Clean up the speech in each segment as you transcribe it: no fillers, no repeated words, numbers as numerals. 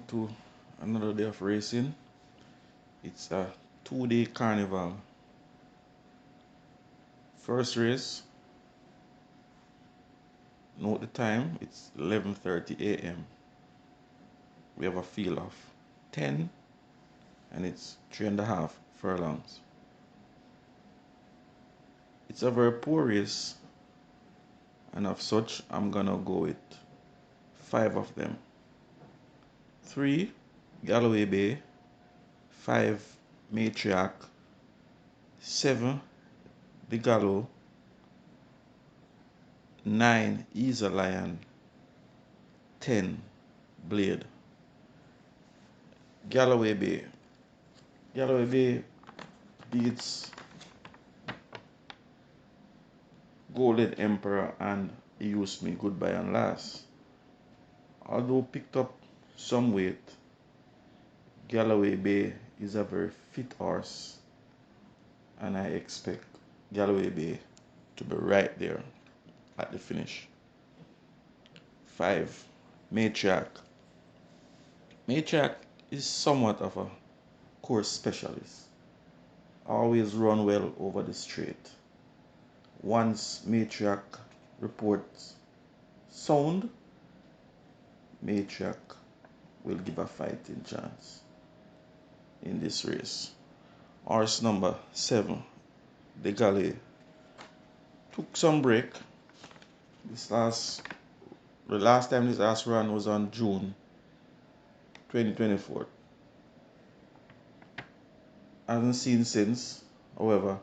to another day of racing. It's a 2-day carnival. First race, note the time, it's 11:30 a.m. We have a field of 10 and it's 3.5 furlongs. It's a very poor race, and of such I'm gonna go with 5 of them. 3 Galloway Bay, 5 Matriarch, 7 The Gallo, 9 Is a Lion, 10 Blade. Galloway Bay. Galloway Bay beats Golden Emperor and Use Me Goodbye and Last. Although picked up some weight, Galloway Bay is a very fit horse, and I expect Galloway Bay to be right there at the finish. 5 Matriarch. Matriarch is somewhat of a course specialist. Always run well over the straight. Once Matriarch reports sound, Matriarch will give a fighting chance in this race. Horse number 7, the Galley, took some break. The last time this horse ran was on June 2024. I haven't seen since. However,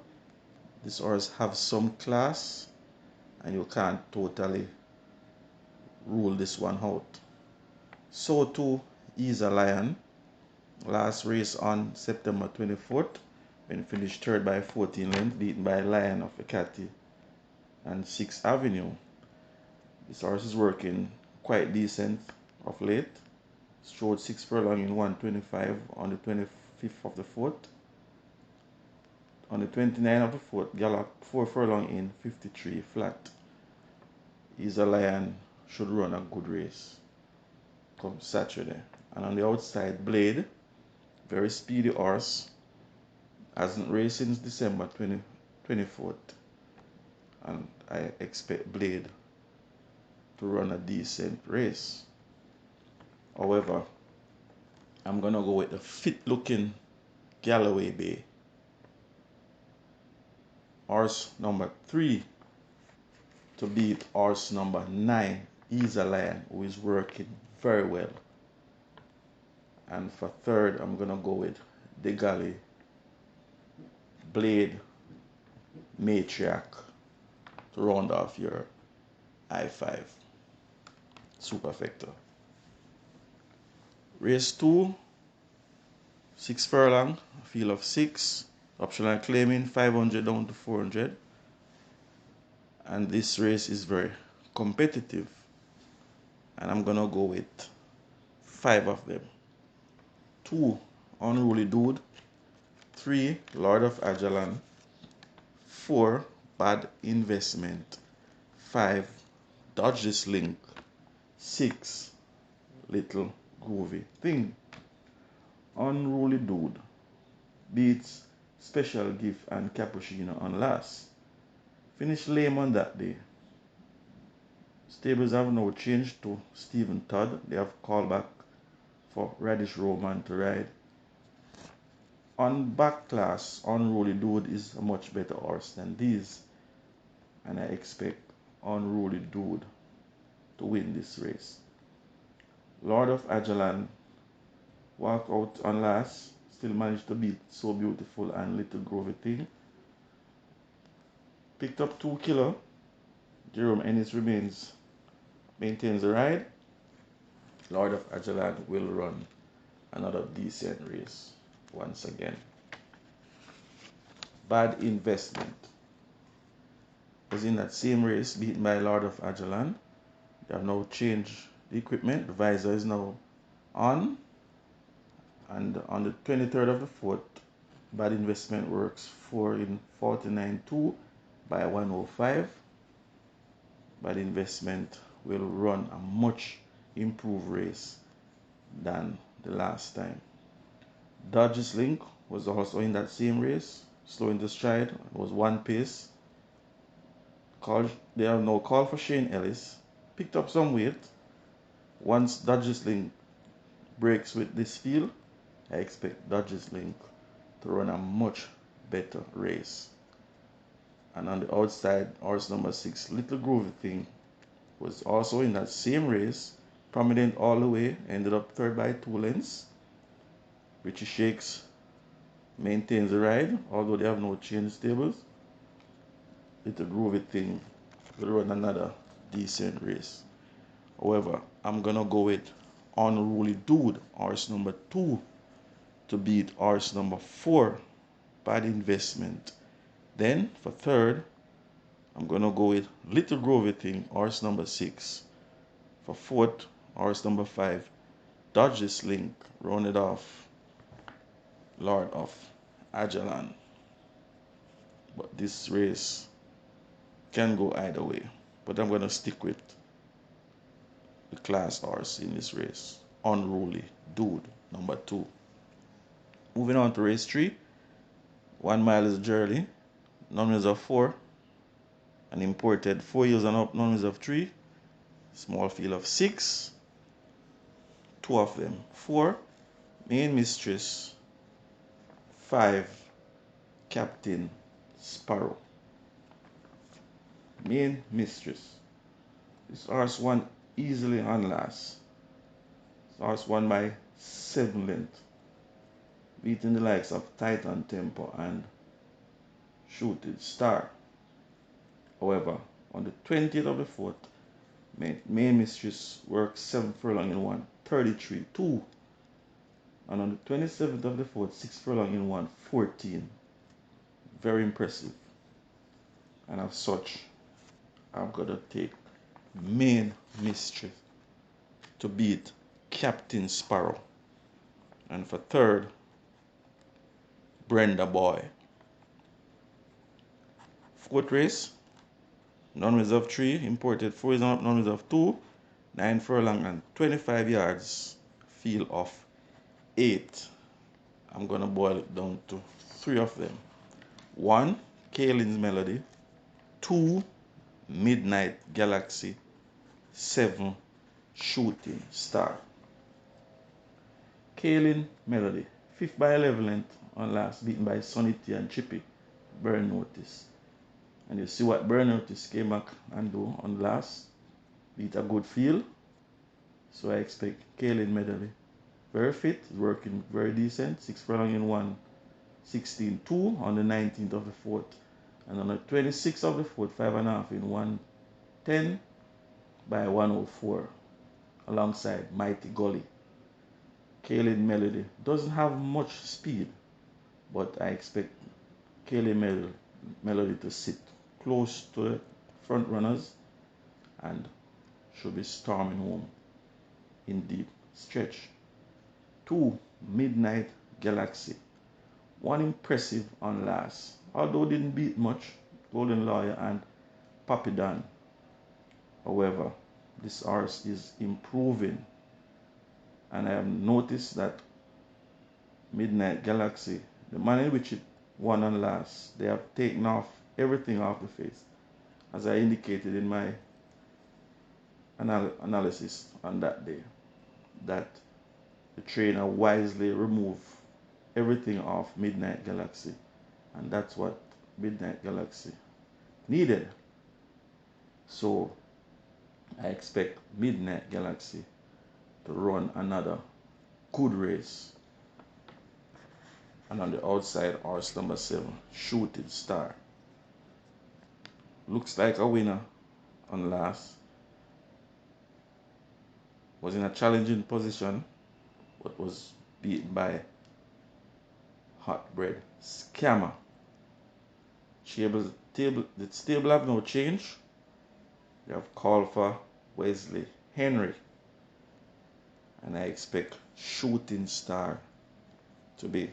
this horse have some class, and you can't totally rule this one out. So too is a Lion. Last race on September 24th, when finished third by 14 lengths, beaten by Lion of Ekati and 6th Avenue. This horse is working quite decent of late. Strode 6 furlong in 1:25 on the 25th of the 4th. On the 29th of the 4th, galloped 4 furlong in 53 flat. Is a Lion should run a good race come Saturday. And on the outside, Blade, very speedy horse, hasn't raced since December 24th, and I expect Blade to run a decent race. However, I'm gonna go with the fit looking Galloway Bay. Horse number 3 to beat horse number 9, Is a Lion, who is working very well. And for third, I'm gonna go with the Galley, Blade, Matriarch to round off your I5 superfecta. Race 2, 6 furlong, field of 6, optional claiming 500 down to 400. And this race is very competitive, and I'm gonna go with 5 of them. 2 Unruly Dude, 3 Lord of Ajalan, 4 Bad Investment, 5 Dodge This Link, 6 Little Groovy Thing. Unruly Dude beats Special Gift and Cappuccino on last. Finished lame on that day. Stables have now changed to Stephen Todd. They have called back for Radish Roman to ride. On back class, Unruly Dude is a much better horse than these, and I expect Unruly Dude to win this race. Lord of Ajalan walk out on last, still managed to beat So Beautiful and Little Groovy Thing. Picked up 2 kilo. Jerome Ennis maintains the ride. Lord of Ajalan will run another decent race once again. Bad Investment was in that same race, beaten by Lord of Ajalan. They have now changed the equipment. The visor is now on. And on the 23rd of the 4th, Bad Investment works 4 in 49.2 by 105. Bad Investment will run a much improved race than the last time. Dodge's Link was also in that same race, slow into stride. It was one pace. They have now called for Shane Ellis. Picked up some weight. Once Dodge's Link breaks with this field, I expect Dodge's Link to run a much better race. And on the outside, horse number 6, Little Groovy Thing, was also in that same race, prominent all the way, ended up third by 2 lengths. Richie Shakes maintains the ride, although they have no chain stables. Little Groovy Thing will run another decent race. However, I'm gonna go with Unruly Dude, horse number 2, to beat horse number 4, Bad Investment. Then for third, I'm gonna go with Little Groovy Thing, horse number 6. For fourth, horse number 5, Dodge's Link, rounded off Lord of Ajalon. But this race can go either way. But I'm gonna stick with the class horse in this race, Unruly Dude, number 2. Moving on to race 3, 1 mile is a journey, non-reserve 4, an imported 4 years and up, non-reserve 3, small field of 6, 2 of them 4, Main Mistress 5, Captain Sparrow. Main Mistress. This horse won easily on last. This horse won by 7 lengths, beating the likes of Titan Tempo and Shooting Star. However, on the 20th of the 4th, Main Mistress worked 7 furlong in 1, 33-2. And on the 27th of the 4th, 6 furlong in 1, 14. Very impressive. And as such, I'm going to take Main Mistress to beat Captain Sparrow. And for third, Brenda Boy. Fourth race, non-reserve 3, imported 4 is up, non-reserve 2, 9 furlong and 25 yards, field of 8. I'm going to boil it down to 3 of them. 1, Kaylin's Melody. 2, Midnight Galaxy. 7, Shooting Star. Kaylin Melody, 5th by 11 length on last, beaten by Sonny T and Chippy. Burn Notice. And you see what Burn Notice came back and do on last. Beat a good field. So I expect Kaylin Melody. Very fit, working very decent. 6 furlong in 1, 16-2 on the 19th of the 4th. And on the 26th of the 4th, 5.5 in 1, 10 by 104. Alongside Mighty Gully. Kaylin Melody doesn't have much speed, but I expect Kaylin Melody to sit close to the front runners and should be storming home in deep stretch. 2, Midnight Galaxy. 1 impressive on last, although didn't beat much, Golden Lawyer and Papi Dan. However, this horse is improving, and I have noticed that Midnight Galaxy, the manner in which it won on last, they have taken off everything off the face, as I indicated in my analysis on that day, that the trainer wisely removed everything off Midnight Galaxy, and that's what Midnight Galaxy needed. So I expect Midnight Galaxy to run another good race. And on the outside, horse number 7, Shooting Star. Looks like a winner on last. Was in a challenging position, but was beaten by Hot Bread Scammer. The stable have no change. They have called for Wesley Henry. And I expect Shooting Star to be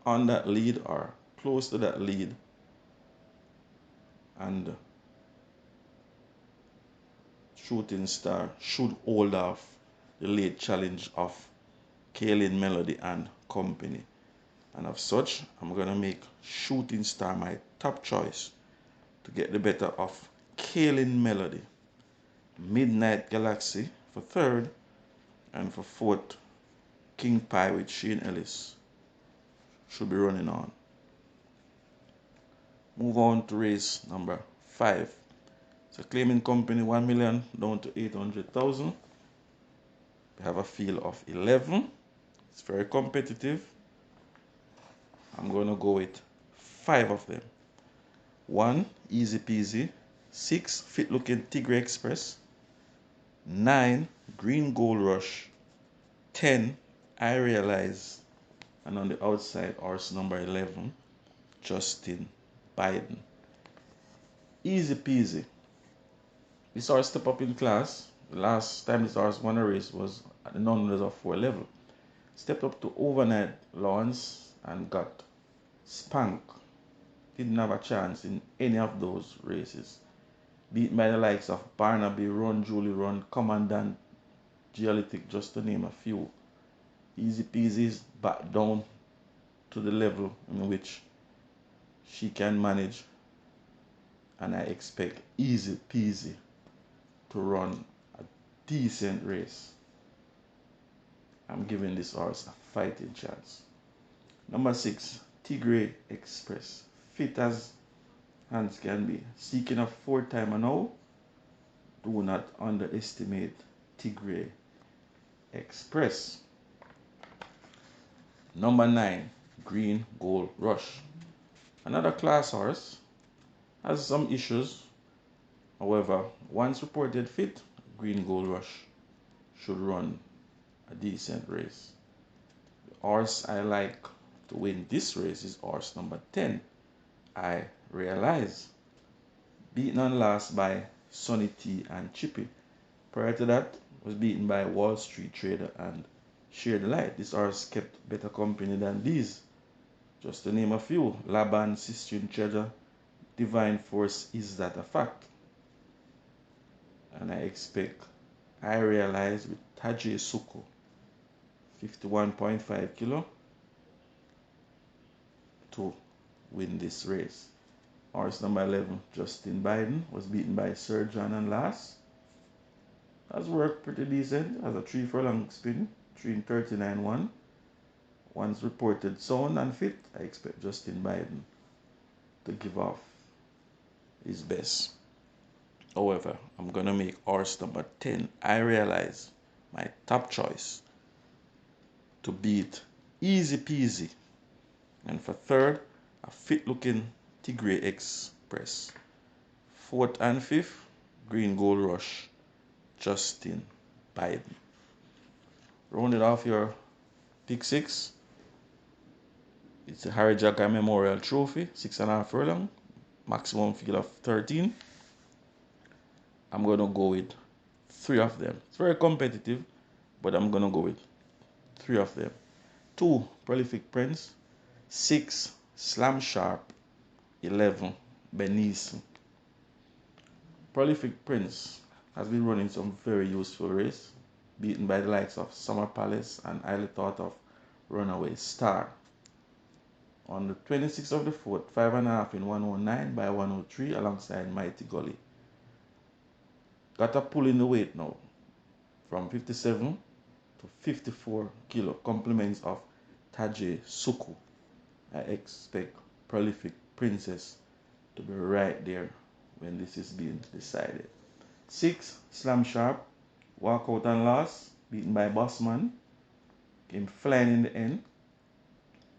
on that lead or close to that lead. And Shooting Star should hold off the late challenge of Kaylin Melody and Company. And of such, I'm going to make Shooting Star my top choice to get the better of Kaylin Melody. Midnight Galaxy for third, and for fourth, King Pie with Shane Ellis should be running on. Move on to race number 5. So Claiming Company 1 million down to 800,000. We have a field of 11. It's very competitive. I'm going to go with 5 of them. 1, Easy Peasy. 6, Fit Looking Tigre Express. 9, Green Gold Rush. 10, I Realize. And on the outside, horse number 11, Justin Biden. Easy Peasy. This horse step up in class. The last time this horse won a race was at the non-runners of 4 level. Stepped up to overnight Lawrence and got spanked. Didn't have a chance in any of those races. Beaten by the likes of Barnaby, Run, Julie Run, Commandant, Geolitic, just to name a few. Easy Peasy's back down to the level in which she can manage, and I expect Easy Peasy to run a decent race. I'm giving this horse a fighting chance. Number 6, Tigre Express. Fit as hands can be. Seeking a 4-timer now. Do not underestimate Tigre Express. Number 9, Green Gold Rush. Another class horse. Has some issues. However, once reported fit, Green Gold Rush should run a decent race. The horse I like to win this race is horse number 10, I Realize. Beaten on last by Sonny T and Chippy. Prior to that, was beaten by Wall Street Trader and Share the Light. This horse kept better company than these. Just to name a few: Laban, Sistrian Treasure, Divine Force, Is That a Fact? And I expect I Realize with Tajay Suko, 51.5 kilo, to win this race. Horse number 11, Justin Biden, was beaten by Sir John and last. Has worked pretty decent. Has a 3 furlong spin, 3 and 39.1. Once reported sound and fit, I expect Justin Biden to give off his best. However, I'm going to make horse number 10, I Realize, my top choice to beat Easy Peasy. And for third, a fit looking Tigre Express. Fourth and fifth, Green Gold Rush, Justin Biden. Rounded off your pick 6. It's a Harry Jagger Memorial Trophy, 6.5 furlong, maximum field of 13. I'm going to go with 3 of them. It's very competitive, but I'm going to go with 3 of them. 2, Prolific Prince. 6, Slam Sharp. 11, Benice. Prolific Prince has been running some very useful race, beaten by the likes of Summer Palace and highly thought of Runaway Star. On the 26th of the 4th, 5.5 in 109 by 103 alongside Mighty Gully. Got a pull in the weight now from 57 to 54 kilo, compliments of Tajay Suku. I expect Prolific Princess to be right there when this is being decided. 6, Slam Sharp, walk out and loss, beaten by Bossman. Came flying in the end.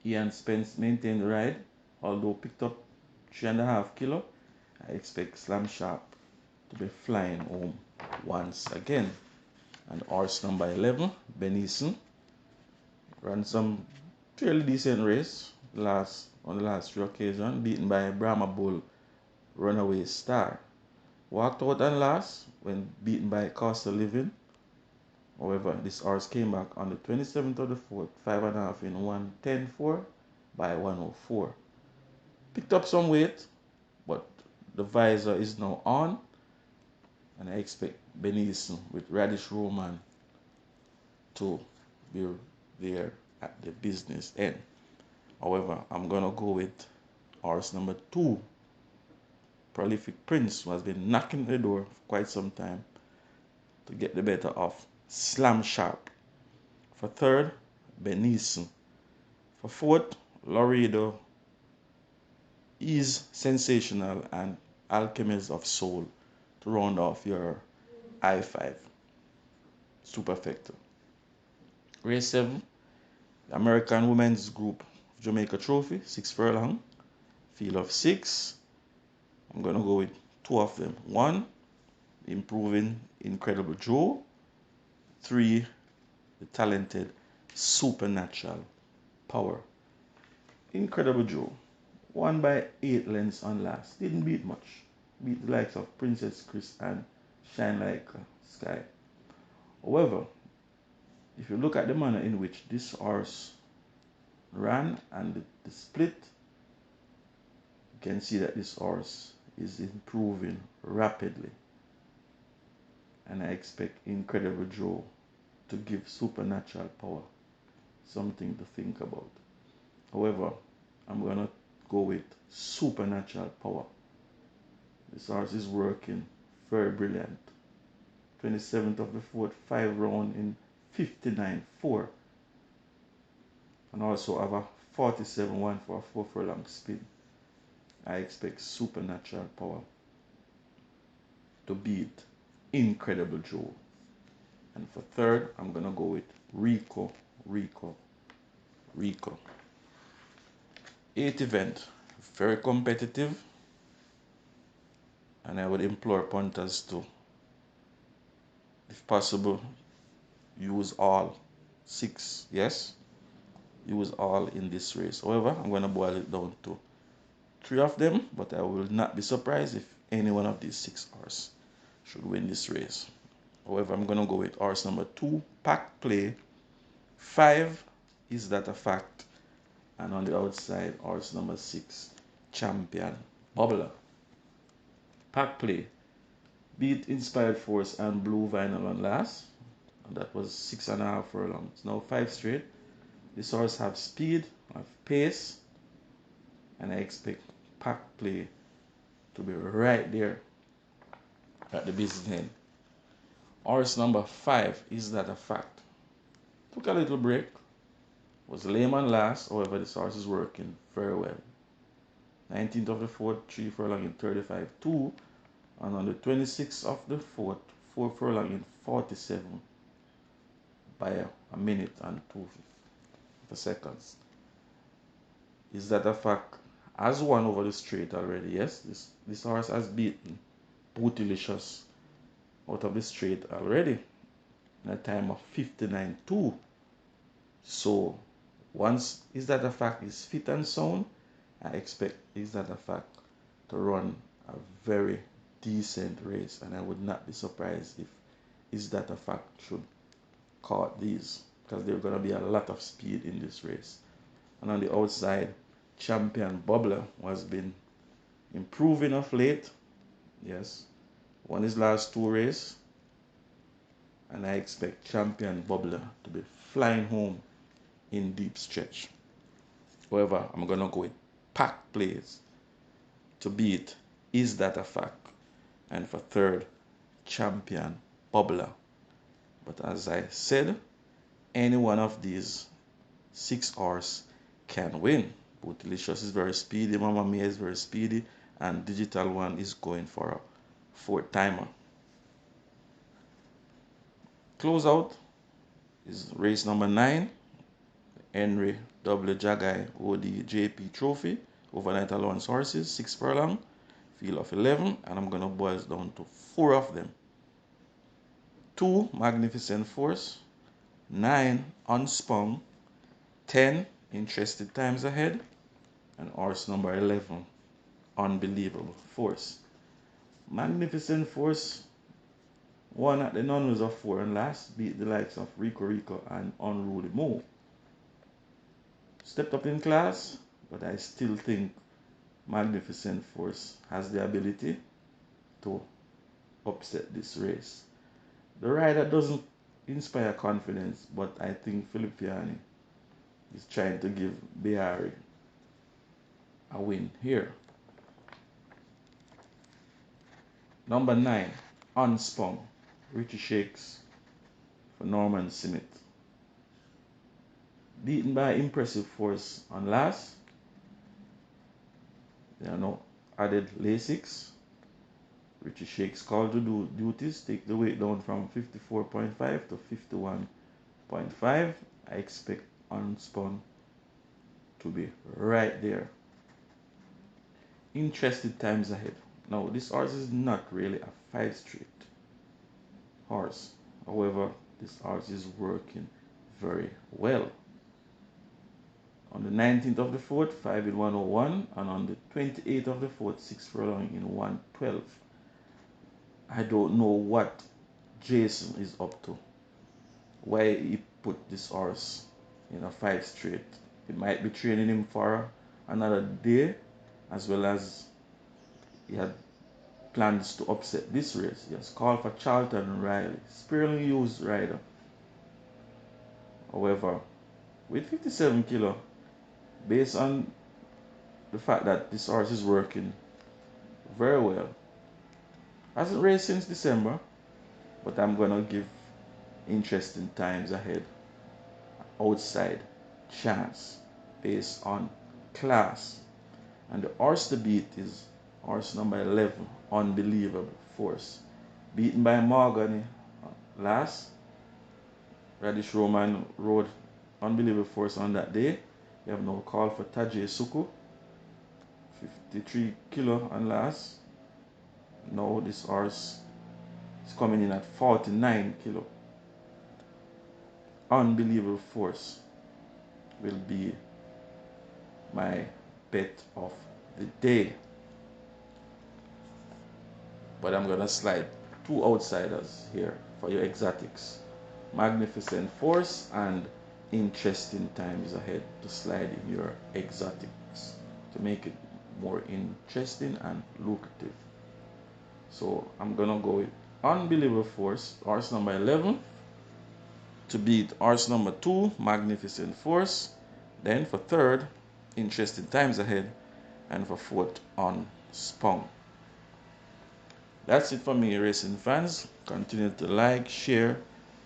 Ian Spence maintained the ride, although picked up 3.5 kilo. I expect Slam Sharp to be flying home once again. And horse number 11, Benison, ran some fairly decent race on the last 3 occasions, beaten by Brahma Bull, Runaway Star. Walked out and lost when beaten by Cost of Living. However, this horse came back on the 27th of the 4th, 5.5 in 110.4 by 104. Picked up some weight, but the visor is now on, and I expect Benison with Radish Roman to be there at the business end. However, I'm gonna go with horse number 2, Prolific Prince, who has been knocking the door for quite some time to get the better of Slam Sharp. For third, Benison. For fourth, Laredo is Sensational and Alchemist of Soul to round off your I5 superfecta. Race 7, the American Women's Group Jamaica Trophy, 6 furlong, field of 6. I'm going to go with 2 of them. 1, Improving Incredible Joe. 3, the talented Supernatural Power. Incredible Joe, 1 by 8 lengths on last. Didn't beat much. Beat the likes of Princess Chris and Shine Like a Sky. However, if you look at the manner in which this horse ran and the split, you can see that this horse is improving rapidly. And I expect Incredible Joe to give Supernatural Power something to think about. However, I'm going to go with Supernatural Power. This horse is working very brilliant. 27th of the 4th, 5 round in 59.4. And also have a 47.1 for a 4 furlong spin. I expect Supernatural Power to beat Incredible Joe. And for third, I'm going to go with Rico. 8th event, very competitive. And I would implore punters to, if possible, use all 6. Yes, use all in this race. However, I'm going to boil it down to 3 of them, but I will not be surprised if any one of these 6 horses should win this race. However, I'm going to go with horse number 2, Pack Play. 5, Is That a Fact? And on the outside, horse number 6, Champion Bubbler. Pack Play beat Inspired Force and Blue Vinyl on last. And that was 6.5 furlongs. Now 5 straight. This horse have speed, have pace, and I expect Pack Play to be right there at the business end. Horse number 5, Is That a Fact? Took a little break, was lame on last. However, this horse is working very well. 19th of the 4th, 3 furlong in 35.2, and on the 26th of the 4th, 4 furlong in 47 by a minute and 2 seconds. Is That a Fact? Has won over the straight already. Yes, this horse has beaten Bootylicious out of the straight already in a time of 59.2. So once Is That a Fact is fit and sound, I expect Is That a Fact to run a very decent race, and I would not be surprised if Is That a Fact should caught these, because there's going to be a lot of speed in this race. And on the outside, Champion Bubbler has been improving of late. Yes, won his last 2 races, and I expect Champion Bubbler to be flying home in deep stretch. However, I'm going to go with Pack Plays to beat Is That a Fact? And for third, Champion Bubbler. But as I said, any one of these 6 horses can win. Bootylicious is very speedy, Mama Mia is very speedy, and Digital One is going for a 4th timer. Closeout is race number 9, Henry W. Jagai OD JP Trophy, overnight allowance horses, 6 furlong, field of 11, and I'm going to boil it down to 4 of them. 2, Magnificent Force. 9, Unspun. 10, Interested Times Ahead. And horse number 11, Unbelievable Force. Magnificent Force won at the non-winners of 4 and last, beat the likes of Rico and Unruly Mo. Stepped up in class, but I still think Magnificent Force has the ability to upset this race. The rider doesn't inspire confidence, but I think Philip Vianney is trying to give Behari a win here. Number 9, unspun. Richie Shakes for Norman Smith. Beaten by impressive force on last. There are no added Lasix. Richie Shakes called to do duties, take the weight down from 54.5 to 51.5. I expect unspun to be right there. Interested times ahead. Now, this horse is not really a 5 straight horse. However, this horse is working very well. On the 19th of the 4th, 5 in 101, and on the 28th of the 4th, 6 furlong in 112. I don't know what Jason is up to. Why he put this horse in a 5 straight. He might be training him for another day, as well as he had plans to upset this race. He has called for Charlton and Riley, sparingly used rider. However, with 57 kilo, based on the fact that this horse is working very well, hasn't raced since December, but I'm gonna give interesting times ahead outside chance based on class. And the horse to beat is horse number 11, Unbelievable Force. Beaten by Morgan last. Radish Roman rode Unbelievable Force on that day. You have no call for Tajay Suku. 53 kilo on last. Now this horse is coming in at 49 kilo. Unbelievable Force will be my bet of the day. But I'm gonna slide 2 outsiders here for your exotics. Magnificent Force and Interesting Times Ahead to slide in your exotics to make it more interesting and lucrative. So I'm gonna go with Unbelievable Force, horse number 11, to beat horse number 2, Magnificent Force. Then for third, Interesting Times Ahead, and for fourth, Unspun. That's it for me, racing fans. Continue to like, share,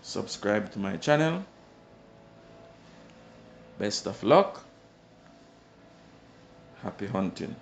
subscribe to my channel. Best of luck. Happy hunting.